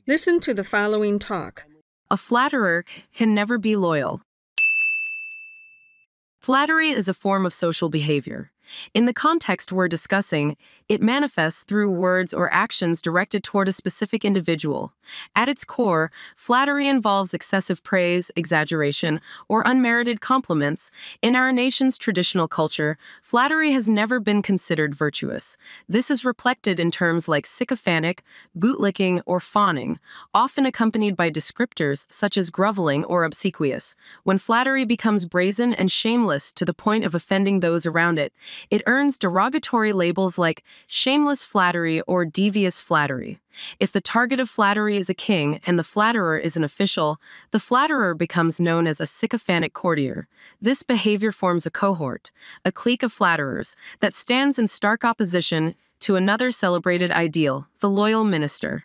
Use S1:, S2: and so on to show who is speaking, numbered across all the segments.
S1: Listen to the following talk.
S2: A flatterer can never be loyal. Flattery is a form of social behavior. In the context we're discussing, it manifests through words or actions directed toward a specific individual. At its core, flattery involves excessive praise, exaggeration, or unmerited compliments. In our nation's traditional culture, flattery has never been considered virtuous. This is reflected in terms like sycophantic, bootlicking, or fawning, often accompanied by descriptors such as groveling or obsequious. When flattery becomes brazen and shameless to the point of offending those around it, it earns derogatory labels like shameless flattery or devious flattery. If the target of flattery is a king and the flatterer is an official, the flatterer becomes known as a sycophantic courtier. This behavior forms a cohort, a clique of flatterers, that stands in stark opposition to another celebrated ideal, the loyal minister.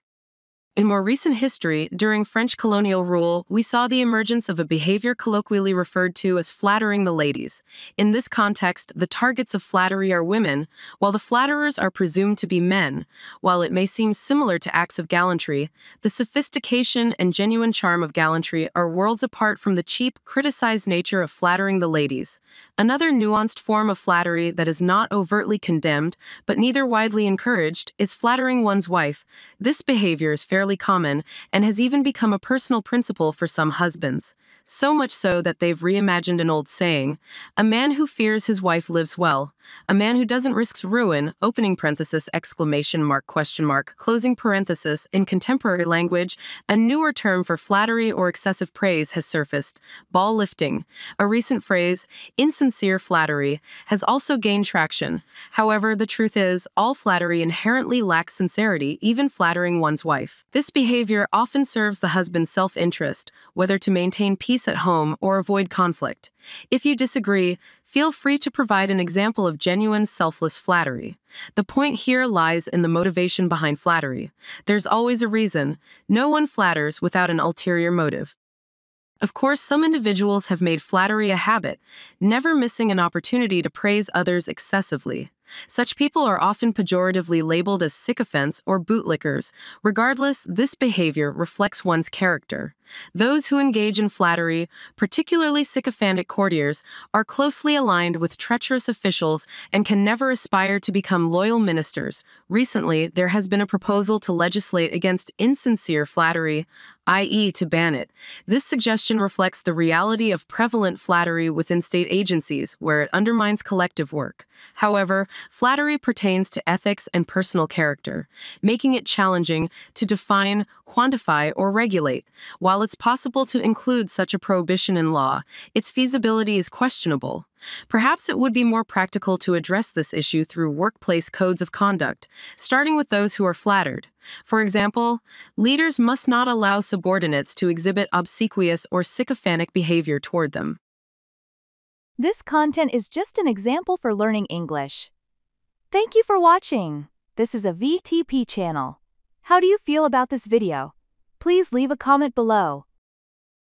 S2: In more recent history, during French colonial rule, we saw the emergence of a behavior colloquially referred to as flattering the ladies. In this context, the targets of flattery are women, while the flatterers are presumed to be men. While it may seem similar to acts of gallantry, the sophistication and genuine charm of gallantry are worlds apart from the cheap, criticized nature of flattering the ladies. Another nuanced form of flattery that is not overtly condemned, but neither widely encouraged, is flattering one's wife. This behavior is fairly common and has even become a personal principle for some husbands. So much so that they've reimagined an old saying, "A man who fears his wife lives well. A man who doesn't risk ruin," opening parenthesis, exclamation mark, question mark, closing parenthesis. In contemporary language, a newer term for flattery or excessive praise has surfaced, ball lifting. A recent phrase, insincere flattery, has also gained traction. However, the truth is, all flattery inherently lacks sincerity, even flattering one's wife. This behavior often serves the husband's self-interest, whether to maintain peace at home or avoid conflict. If you disagree, feel free to provide an example of genuine, selfless flattery. The point here lies in the motivation behind flattery. There's always a reason. No one flatters without an ulterior motive. Of course, some individuals have made flattery a habit, never missing an opportunity to praise others excessively. Such people are often pejoratively labeled as sycophants or bootlickers. Regardless, this behavior reflects one's character. Those who engage in flattery, particularly sycophantic courtiers, are closely aligned with treacherous officials and can never aspire to become loyal ministers. Recently, there has been a proposal to legislate against insincere flattery, i.e., to ban it. This suggestion reflects the reality of prevalent flattery within state agencies, where it undermines collective work. However, flattery pertains to ethics and personal character, making it challenging to define, quantify, or regulate. While it's possible to include such a prohibition in law, its feasibility is questionable. Perhaps it would be more practical to address this issue through workplace codes of conduct, starting with those who are flattered. For example, leaders must not allow subordinates to exhibit obsequious or sycophantic behavior toward them.
S3: This content is just an example for learning English. Thank you for watching. This is a VTP channel. How do you feel about this video? Please leave a comment below.